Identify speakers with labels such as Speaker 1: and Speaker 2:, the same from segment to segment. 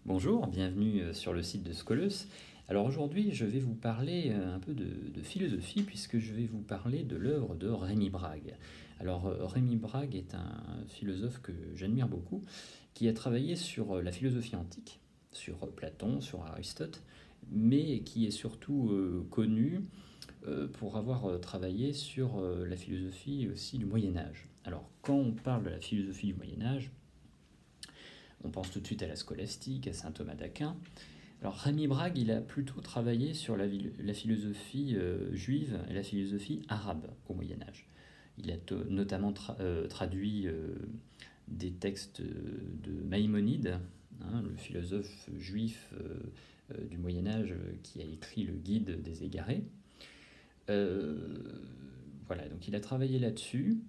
Speaker 1: Bonjour, bienvenue sur le site de Scoleus. Alors aujourd'hui, je vais vous parler un peu de philosophie puisque je vais vous parler de l'œuvre de Rémi Brague. Alors Rémi Brague est un philosophe que j'admire beaucoup, qui a travaillé sur la philosophie antique, sur Platon, sur Aristote, mais qui est surtout connu pour avoir travaillé sur la philosophie aussi du Moyen Âge. Alors quand on parle de la philosophie du Moyen Âge, on pense tout de suite à la scolastique, à saint Thomas d'Aquin. Alors Rémi Brague, il a plutôt travaillé sur la philosophie juive et la philosophie arabe au Moyen Âge. Il a notamment traduit des textes de Maïmonide, le philosophe juif du Moyen Âge qui a écrit le Guide des égarés. Voilà, donc il a travaillé là-dessus.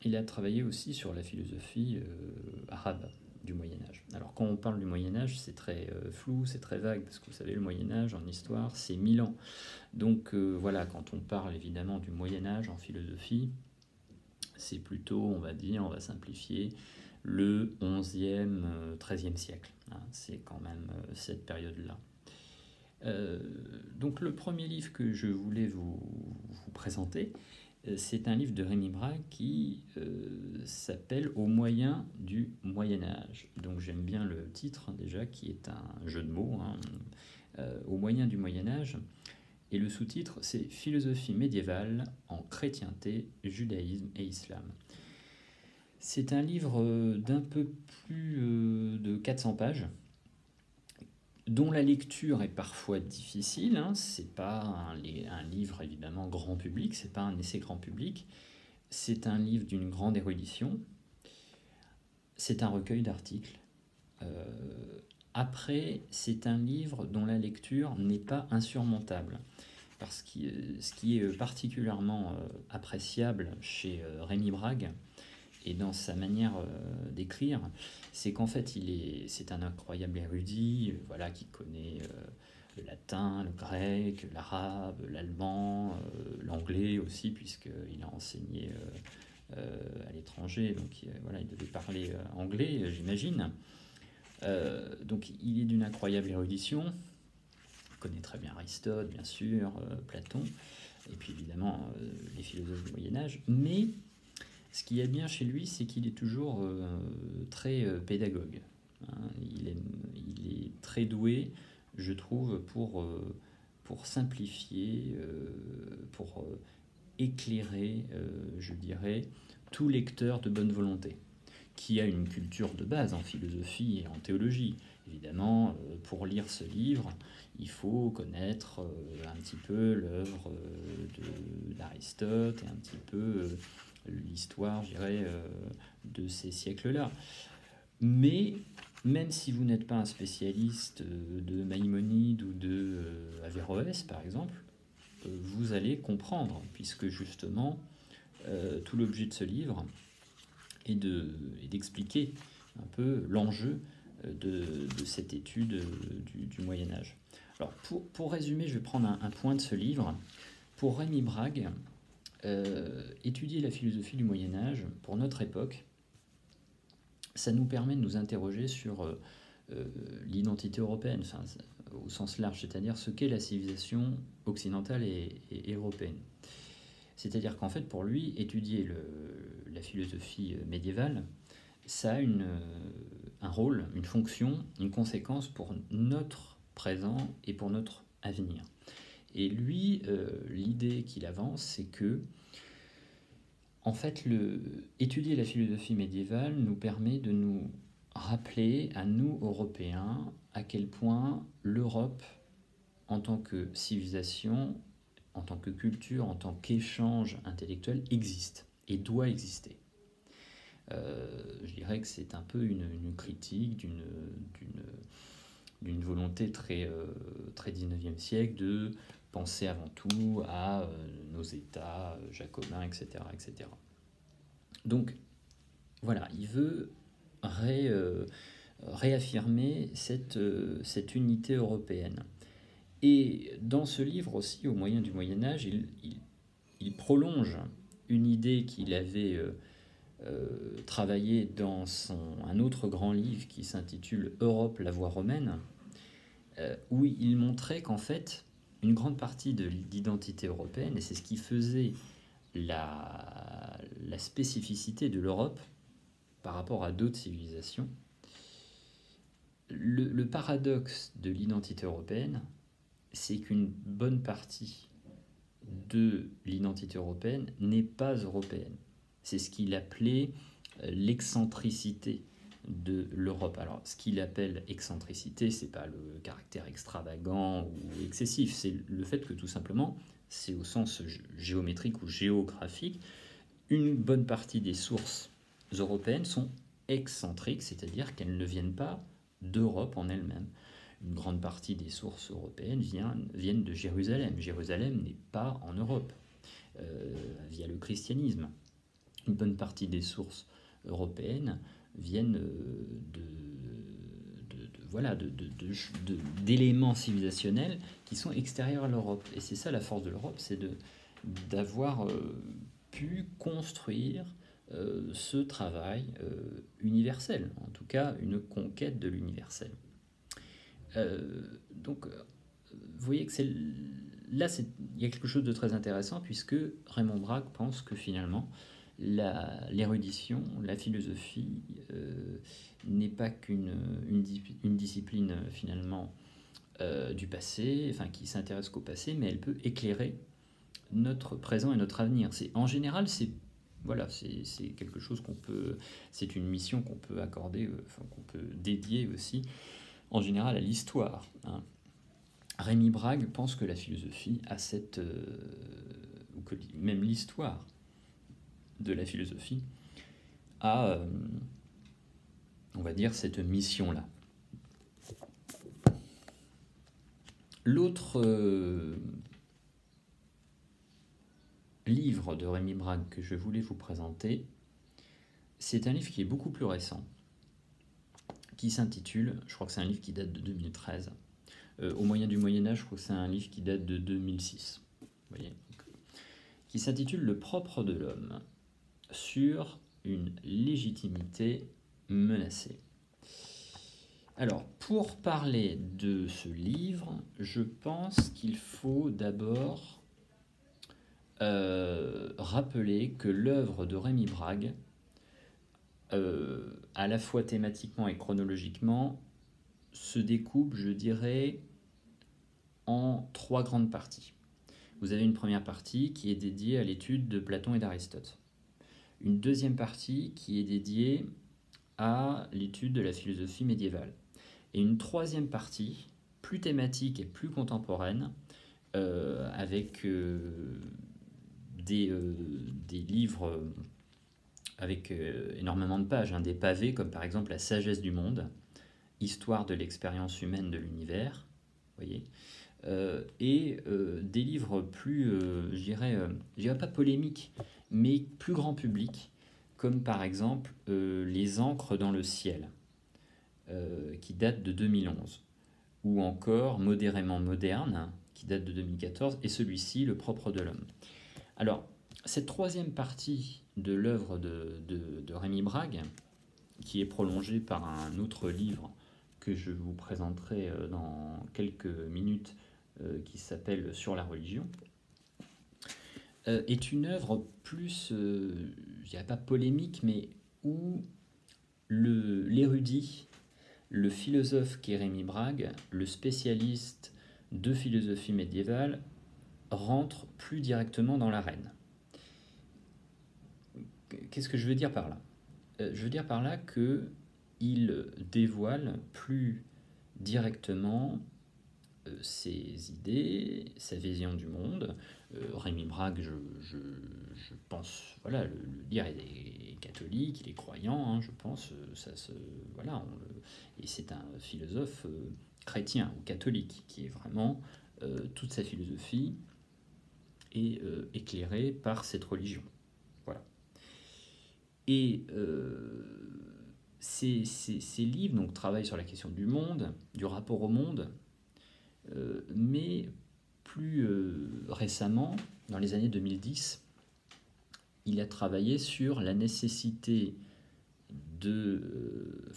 Speaker 1: Il a travaillé aussi sur la philosophie arabe du Moyen-Âge. Alors quand on parle du Moyen-Âge, c'est très flou, c'est très vague, parce que vous savez, le Moyen-Âge en histoire, c'est 1000 ans. Donc voilà, quand on parle évidemment du Moyen-Âge en philosophie, c'est plutôt, on va dire, on va simplifier, le 11e, 13e siècle. C'est quand même cette période-là. Donc le premier livre que je voulais vous présenter, c'est un livre de Rémi Brague qui s'appelle Au moyen du Moyen Âge. Donc j'aime bien le titre déjà, qui est un jeu de mots, Au moyen du Moyen Âge. Et le sous-titre, c'est Philosophie médiévale en chrétienté, judaïsme et islam. C'est un livre d'un peu plus de 400 pages, dont la lecture est parfois difficile. C'est pas un livre évidemment grand public, c'est pas un essai grand public, c'est un livre d'une grande érudition, c'est un recueil d'articles. Après, c'est un livre dont la lecture n'est pas insurmontable, parce que ce qui est particulièrement appréciable chez Rémi Brague, et dans sa manière d'écrire, c'est qu'en fait, c'est un incroyable érudit, voilà, qui connaît le latin, le grec, l'arabe, l'allemand, l'anglais aussi, puisqu'il a enseigné à l'étranger, donc voilà, il devait parler anglais, j'imagine. Donc il est d'une incroyable érudition, il connaît très bien Aristote, bien sûr, Platon, et puis évidemment les philosophes du Moyen-Âge, mais ce qu'il y a bien chez lui, c'est qu'il est toujours très pédagogue. Il est très doué, je trouve, pour simplifier, pour éclairer, je dirais, tout lecteur de bonne volonté, qui a une culture de base en philosophie et en théologie. Évidemment, pour lire ce livre, il faut connaître un petit peu l'œuvre d'Aristote et un petit peu l'histoire, je dirais, de ces siècles-là. Mais même si vous n'êtes pas un spécialiste de Maïmonide ou de Averroès, par exemple, vous allez comprendre, puisque justement, tout l'objet de ce livre est d'expliquer un peu l'enjeu de cette étude du Moyen-Âge. Alors, pour résumer, je vais prendre un point de ce livre. Pour Rémi Brague, étudier la philosophie du Moyen-Âge pour notre époque, ça nous permet de nous interroger sur l'identité européenne, enfin, au sens large, c'est-à-dire ce qu'est la civilisation occidentale et européenne. C'est-à-dire qu'en fait, pour lui, étudier la philosophie médiévale, ça a un rôle, une fonction, une conséquence pour notre présent et pour notre avenir. Et lui, l'idée qu'il avance, c'est que, en fait, étudier la philosophie médiévale nous permet de nous rappeler, à nous, Européens, à quel point l'Europe, en tant que civilisation, en tant que culture, en tant qu'échange intellectuel, existe et doit exister. Je dirais que c'est un peu une critique d'une volonté très 19e siècle de penser avant tout à nos États jacobins, etc., etc. Donc, voilà, il veut réaffirmer cette unité européenne. Et dans ce livre aussi, Au moyen du Moyen Âge, il prolonge une idée qu'il avait travaillé dans un autre grand livre qui s'intitule Europe, la voie romaine, où il montrait qu'en fait, une grande partie de l'identité européenne, et c'est ce qui faisait la spécificité de l'Europe par rapport à d'autres civilisations, le paradoxe de l'identité européenne, c'est qu'une bonne partie de l'identité européenne n'est pas européenne. C'est ce qu'il appelait l'excentricité de l'Europe. Alors, ce qu'il appelle excentricité, c'est pas le caractère extravagant ou excessif, c'est le fait que tout simplement, c'est au sens géométrique ou géographique, une bonne partie des sources européennes sont excentriques, c'est-à-dire qu'elles ne viennent pas d'Europe en elle-même. Une grande partie des sources européennes viennent de Jérusalem. Jérusalem n'est pas en Europe, via le christianisme. Une bonne partie des sources européennes viennent d'éléments civilisationnels qui sont extérieurs à l'Europe. Et c'est ça la force de l'Europe, c'est d'avoir pu construire ce travail universel, en tout cas une conquête de l'universel. Donc, vous voyez que il y a quelque chose de très intéressant, puisque Raymond Brague pense que finalement, l'érudition, la philosophie n'est pas qu'une discipline finalement du passé, enfin qui s'intéresse qu'au passé, mais elle peut éclairer notre présent et notre avenir. En général, c'est quelque chose c'est une mission qu'on peut accorder, qu'on peut dédier aussi en général à l'histoire. Hein. Rémi Brague pense que la philosophie a ou que même l'histoire de la philosophie a, on va dire, cette mission-là. L'autre livre de Rémi Brague que je voulais vous présenter, c'est un livre qui est beaucoup plus récent, qui s'intitule, je crois que c'est un livre qui date de 2013, au moyen du Moyen-Âge, je crois que c'est un livre qui date de 2006, vous voyez, qui s'intitule Le propre de l'homme, sur une légitimité menacée. Alors, pour parler de ce livre, je pense qu'il faut d'abord rappeler que l'œuvre de Rémi Brague, à la fois thématiquement et chronologiquement, se découpe, je dirais, en 3 grandes parties. Vous avez une première partie qui est dédiée à l'étude de Platon et d'Aristote. Une deuxième partie qui est dédiée à l'étude de la philosophie médiévale. Et une troisième partie, plus thématique et plus contemporaine, avec des livres avec énormément de pages, des pavés, comme par exemple La sagesse du monde, Histoire de l'expérience humaine de l'univers, voyez, et des livres plus, je dirais pas polémiques, mais plus grand public, comme par exemple Les encres dans le ciel, qui date de 2011, ou encore Modérément moderne, qui date de 2014, et celui-ci, Le propre de l'homme. Alors, cette troisième partie de l'œuvre de Rémi Brague, qui est prolongée par un autre livre que je vous présenterai dans quelques minutes, qui s'appelle Sur la religion, est une œuvre plus, je dirais pas polémique, mais où l'érudit, le philosophe qu'est Rémi Brague, le spécialiste de philosophie médiévale, rentre plus directement dans l'arène. Qu'est-ce que je veux dire par là ? Je veux dire par là qu'il dévoile plus directement ses idées, sa vision du monde. Rémi Brague, je pense, voilà, le lire, il est catholique, il est croyant, je pense, et c'est un philosophe chrétien ou catholique qui est vraiment, toute sa philosophie est éclairée par cette religion. Voilà. Et ces livres donc, travaillent sur la question du monde, du rapport au monde, mais plus récemment, dans les années 2010, il a travaillé sur la nécessité de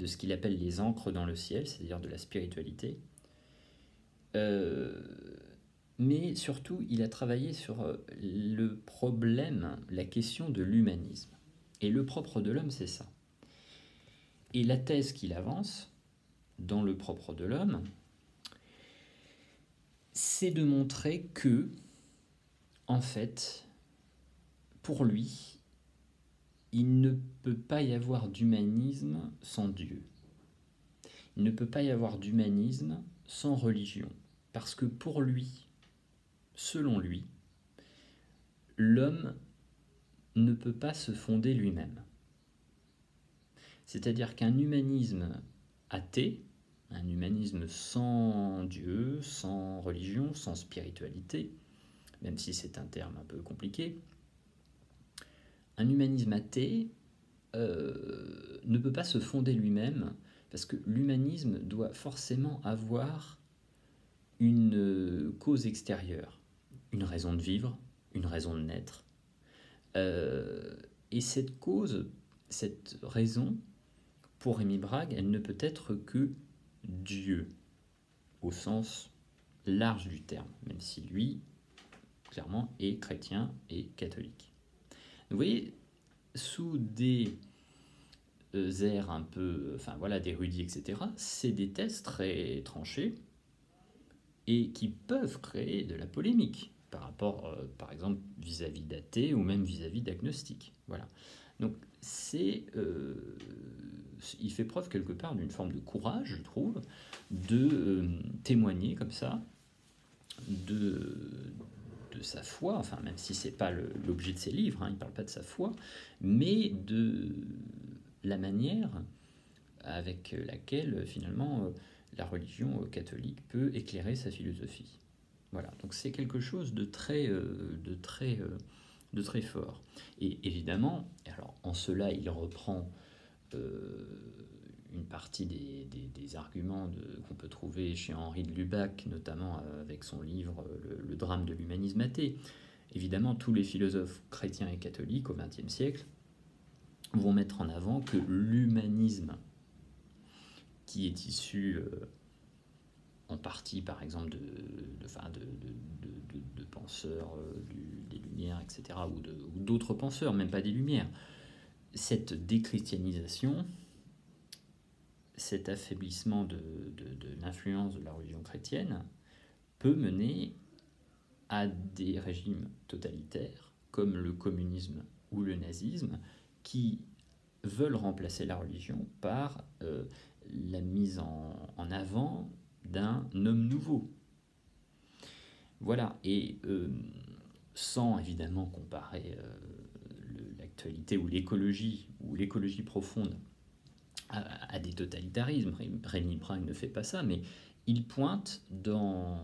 Speaker 1: ce qu'il appelle les ancres dans le ciel, c'est-à-dire de la spiritualité. Mais surtout, il a travaillé sur le problème, la question de l'humanisme. Et le propre de l'homme, c'est ça. Et la thèse qu'il avance dans le propre de l'homme, c'est de montrer que, en fait, pour lui, il ne peut pas y avoir d'humanisme sans Dieu. Il ne peut pas y avoir d'humanisme sans religion. Parce que pour lui, selon lui, l'homme ne peut pas se fonder lui-même. C'est-à-dire qu'un humanisme athée, un humanisme sans Dieu, sans religion, sans spiritualité, même si c'est un terme un peu compliqué, un humanisme athée ne peut pas se fonder lui-même, parce que l'humanisme doit forcément avoir une cause extérieure, une raison de vivre, une raison de naître. Et cette cause, cette raison, pour Rémi Brague, elle ne peut être que Dieu, au sens large du terme, même si lui, clairement, est chrétien et catholique. Vous voyez, sous des airs un peu, d'érudits, etc., c'est des thèses très tranchées et qui peuvent créer de la polémique par rapport, par exemple, vis-à-vis d'athées ou même vis-à-vis d'agnostiques. Voilà. Donc, il fait preuve quelque part d'une forme de courage, je trouve, de témoigner comme ça de sa foi, enfin même si c'est pas l'objet de ses livres, il ne parle pas de sa foi, mais de la manière avec laquelle finalement la religion catholique peut éclairer sa philosophie. Voilà, donc c'est quelque chose de très fort. Et évidemment, alors en cela il reprend une partie des arguments qu'on peut trouver chez Henri de Lubac, notamment avec son livre le drame de l'humanisme athée. Évidemment, tous les philosophes chrétiens et catholiques au XXe siècle vont mettre en avant que l'humanisme, qui est issu en partie, par exemple, de penseurs des Lumières, etc., ou d'autres penseurs, même pas des Lumières, cette déchristianisation, cet affaiblissement de l'influence de la religion chrétienne peut mener à des régimes totalitaires comme le communisme ou le nazisme qui veulent remplacer la religion par la mise en avant d'un homme nouveau. Voilà, et sans évidemment comparer l'actualité ou l'écologie profonde à des totalitarismes. Rémi Brague ne fait pas ça, mais il pointe en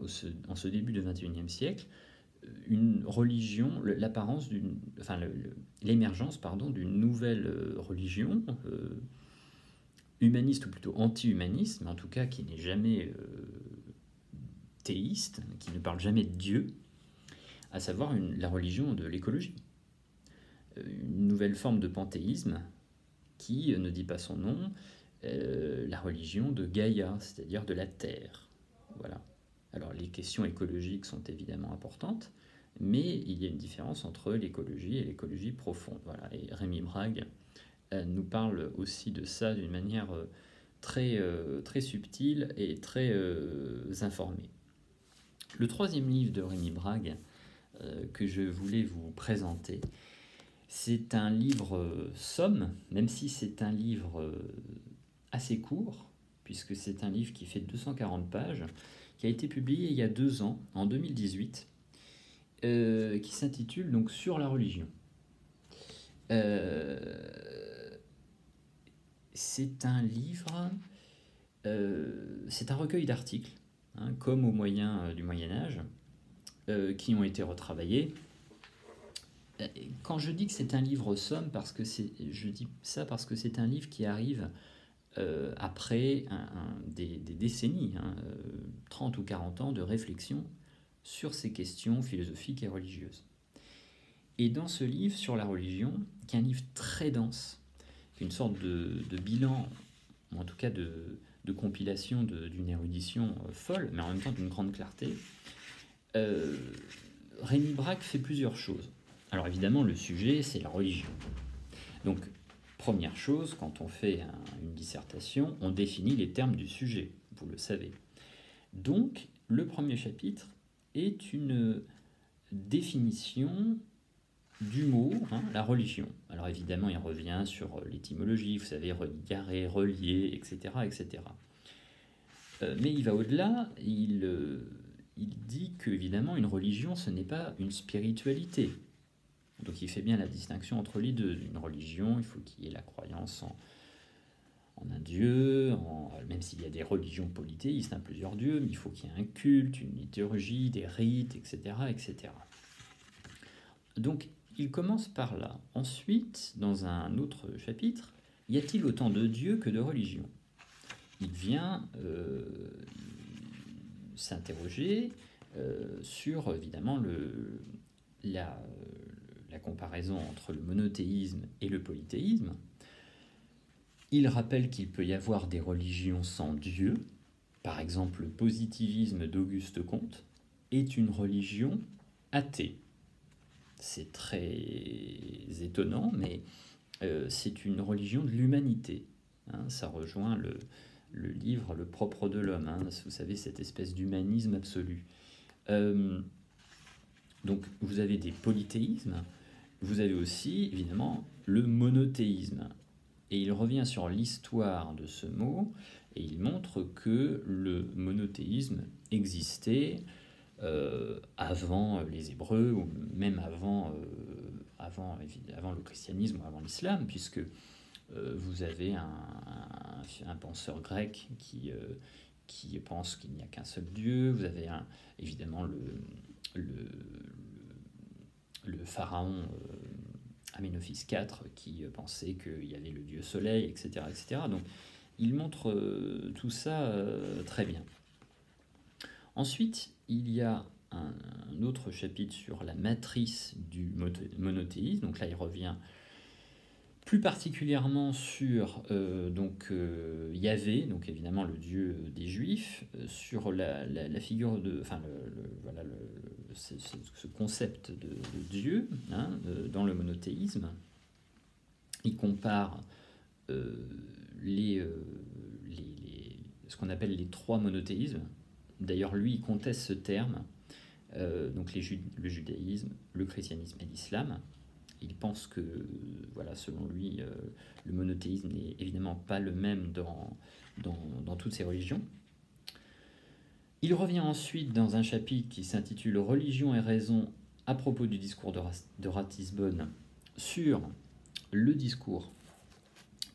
Speaker 1: ce début du XXIe siècle une religion, l'émergence d'une nouvelle religion humaniste ou plutôt anti-humaniste, mais en tout cas qui n'est jamais théiste, qui ne parle jamais de Dieu, à savoir la religion de l'écologie. Une nouvelle forme de panthéisme qui ne dit pas son nom, la religion de Gaïa, c'est-à-dire de la Terre. Voilà. Alors les questions écologiques sont évidemment importantes, mais il y a une différence entre l'écologie et l'écologie profonde. Voilà. Et Rémi Brague nous parle aussi de ça d'une manière très subtile et très informée. Le troisième livre de Rémi Brague que je voulais vous présenter, c'est un livre somme, même si c'est un livre assez court, puisque c'est un livre qui fait 240 pages, qui a été publié il y a 2 ans, en 2018, qui s'intitule donc Sur la religion. C'est un livre, c'est un recueil d'articles, comme au moyen du Moyen-Âge, qui ont été retravaillés. Quand je dis que c'est un livre somme, je dis ça parce que c'est un livre qui arrive après des décennies, 30 ou 40 ans de réflexion sur ces questions philosophiques et religieuses. Et dans ce livre sur la religion, qui est un livre très dense, une sorte de bilan, ou en tout cas de compilation d'une érudition folle, mais en même temps d'une grande clarté, Rémi Braque fait plusieurs choses. Alors évidemment, le sujet, c'est la religion. Donc, première chose, quand on fait une dissertation, on définit les termes du sujet, vous le savez. Donc, le premier chapitre est une définition du mot, la religion. Alors évidemment, il revient sur l'étymologie, vous savez, relier, relier, etc. etc. Mais il va au-delà, il dit qu'évidemment, une religion, ce n'est pas une spiritualité. Donc il fait bien la distinction entre les deux. Une religion, il faut qu'il y ait la croyance en un dieu, même s'il y a des religions polythéistes, plusieurs dieux, mais il faut qu'il y ait un culte, une liturgie, des rites, etc. etc. Donc il commence par là. Ensuite, dans un autre chapitre, y a-t-il autant de dieux que de religions? Il vient s'interroger sur, évidemment, la comparaison entre le monothéisme et le polythéisme. Il rappelle qu'il peut y avoir des religions sans Dieu. Par exemple, le positivisme d'Auguste Comte est une religion athée. C'est très étonnant, mais c'est une religion de l'humanité. Ça rejoint le livre Le propre de l'homme, vous savez, cette espèce d'humanisme absolu. Donc vous avez des polythéismes, vous avez aussi évidemment le monothéisme. Et il revient sur l'histoire de ce mot et il montre que le monothéisme existait avant les Hébreux ou même avant le christianisme ou avant l'islam, puisque vous avez un penseur grec qui pense qu'il n'y a qu'un seul Dieu. Vous avez évidemment le pharaon Amenophis IV qui pensait qu'il y avait le dieu soleil, etc. etc. Donc il montre tout ça très bien. Ensuite, il y a un autre chapitre sur la matrice du monothéisme. Donc là, il revient plus particulièrement sur Yahvé, donc évidemment le dieu des Juifs, sur la figure de, ce concept de Dieu dans le monothéisme. Il compare ce qu'on appelle les trois monothéismes. D'ailleurs, lui, il conteste ce terme, donc le judaïsme, le christianisme et l'islam. Il pense que, selon lui, le monothéisme n'est évidemment pas le même dans toutes ces religions. Il revient ensuite dans un chapitre qui s'intitule « Religion et raison » à propos du discours de Ratisbonne sur le discours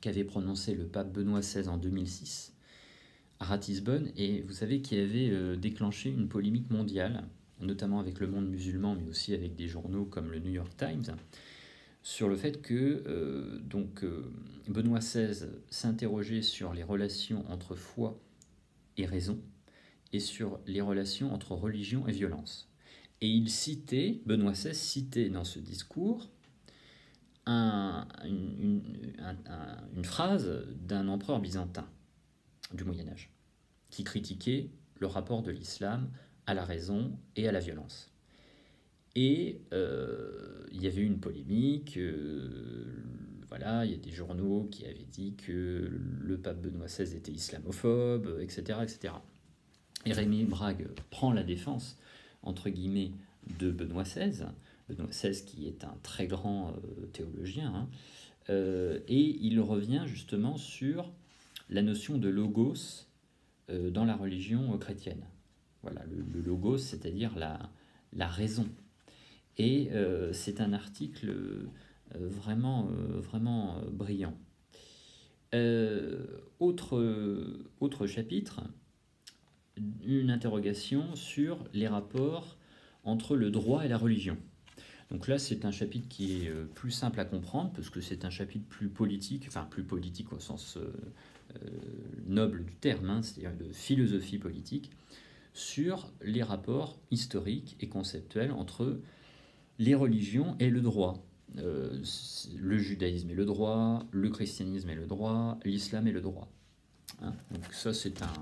Speaker 1: qu'avait prononcé le pape Benoît XVI en 2006 à Ratisbonne, et vous savez qu'il avait déclenché une polémique mondiale, notamment avec le monde musulman, mais aussi avec des journaux comme le New York Times, sur le fait que Benoît XVI s'interrogeait sur les relations entre foi et raison et sur les relations entre religion et violence. Et Benoît XVI citait dans ce discours une phrase d'un empereur byzantin du Moyen-Âge qui critiquait le rapport de l'islam à la raison et à la violence. Et il y avait eu une polémique, il y a des journaux qui avaient dit que le pape Benoît XVI était islamophobe, etc. etc. Et Rémi Brague prend la défense, entre guillemets, de Benoît XVI qui est un très grand théologien, et il revient justement sur la notion de logos dans la religion chrétienne. Voilà, le logos, c'est-à-dire la raison. Et c'est un article vraiment brillant. Autre chapitre, une interrogation sur les rapports entre le droit et la religion. Donc là, c'est un chapitre qui est plus simple à comprendre, parce que c'est un chapitre plus politique au sens noble du terme, c'est-à-dire de philosophie politique, sur les rapports historiques et conceptuels entre les religions et le droit. Le judaïsme et le droit, le christianisme et le droit, l'islam et le droit. Hein, donc ça c'est un...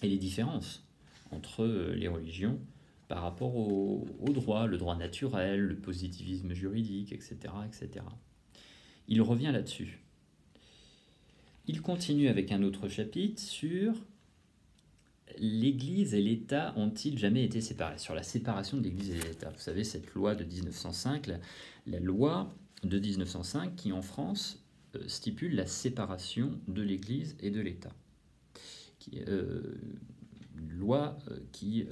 Speaker 1: Et les différences entre les religions par rapport au droit, le droit naturel, le positivisme juridique, etc., etc. Il revient là-dessus. Il continue avec un autre chapitre sur l'Église et l'État ont-ils jamais été séparés? Sur la séparation de l'Église et de l'État. Vous savez, cette loi de 1905, la loi de 1905 qui, en France, stipule la séparation de l'Église et de l'État. Une loi qui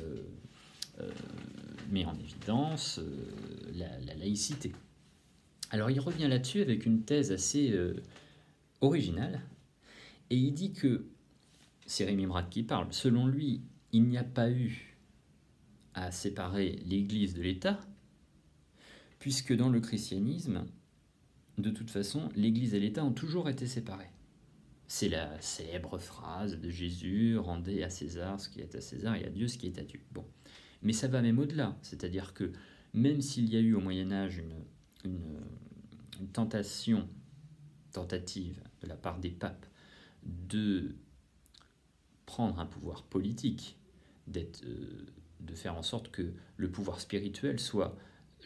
Speaker 1: met en évidence la laïcité. Alors, il revient là-dessus avec une thèse assez originale, et il dit que c'est Rémi Braque qui parle. Selon lui, il n'y a pas eu à séparer l'Église de l'État, puisque dans le christianisme, de toute façon, l'Église et l'État ont toujours été séparés. C'est la célèbre phrase de Jésus, « Rendez à César ce qui est à César et à Dieu ce qui est à Dieu ». Bon. Mais ça va même au-delà, c'est-à-dire que même s'il y a eu au Moyen-Âge une tentative de la part des papes de prendre un pouvoir politique, de faire en sorte que le pouvoir spirituel soit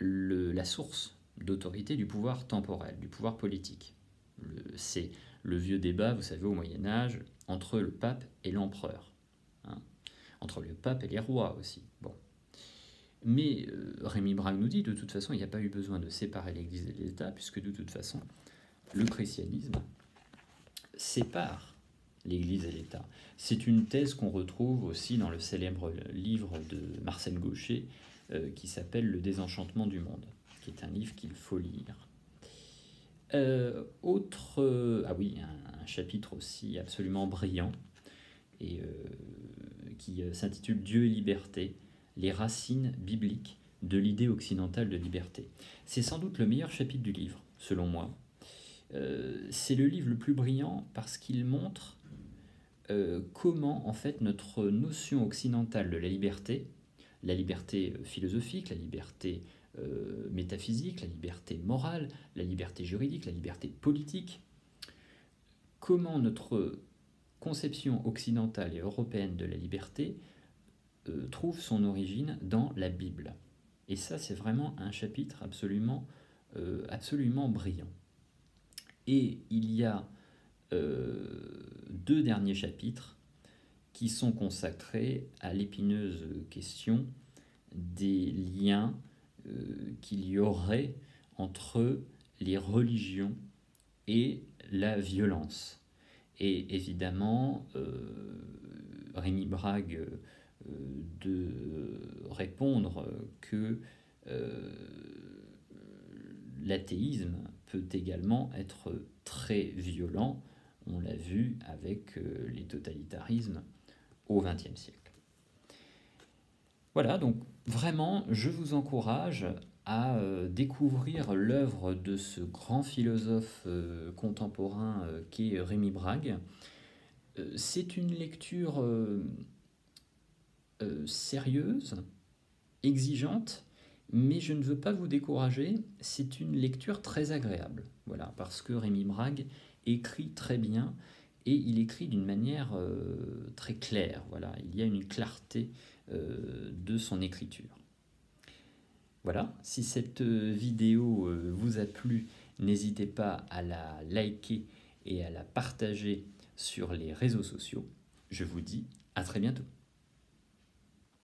Speaker 1: la source d'autorité du pouvoir temporel, du pouvoir politique. C'est le vieux débat, vous savez, au Moyen-Âge, entre le pape et l'empereur. Hein, entre le pape et les rois aussi. Bon. Mais Rémi Brague nous dit, de toute façon, il n'y a pas eu besoin de séparer l'Église et l'État, puisque de toute façon, le christianisme sépare l'Église et l'État. C'est une thèse qu'on retrouve aussi dans le célèbre livre de Marcel Gauchet, qui s'appelle « Le désenchantement du monde », qui est un livre qu'il faut lire. Un chapitre aussi absolument brillant, et qui s'intitule « Dieu et liberté, les racines bibliques de l'idée occidentale de liberté ». C'est sans doute le meilleur chapitre du livre, selon moi. C'est le livre le plus brillant parce qu'il montre comment, en fait, notre notion occidentale de la liberté philosophique, la liberté métaphysique, la liberté morale, la liberté juridique, la liberté politique, comment notre conception occidentale et européenne de la liberté trouve son origine dans la Bible. Et ça, c'est vraiment un chapitre absolument brillant. Et il y a 2 derniers chapitres qui sont consacrés à l'épineuse question des liens qu'il y aurait entre les religions et la violence. Et évidemment, Rémi Brague de répondre que l'athéisme peut également être très violent. On l'a vu avec les totalitarismes au XXe siècle. Voilà, donc vraiment, je vous encourage à découvrir l'œuvre de ce grand philosophe contemporain qu'est Rémi Brague. C'est une lecture sérieuse, exigeante, mais je ne veux pas vous décourager, c'est une lecture très agréable. Voilà, parce que Rémi Brague écrit très bien et il écrit d'une manière très claire. Voilà, il y a une clarté de son écriture. Voilà, si cette vidéo vous a plu, n'hésitez pas à la liker et à la partager sur les réseaux sociaux. Je vous dis à très bientôt.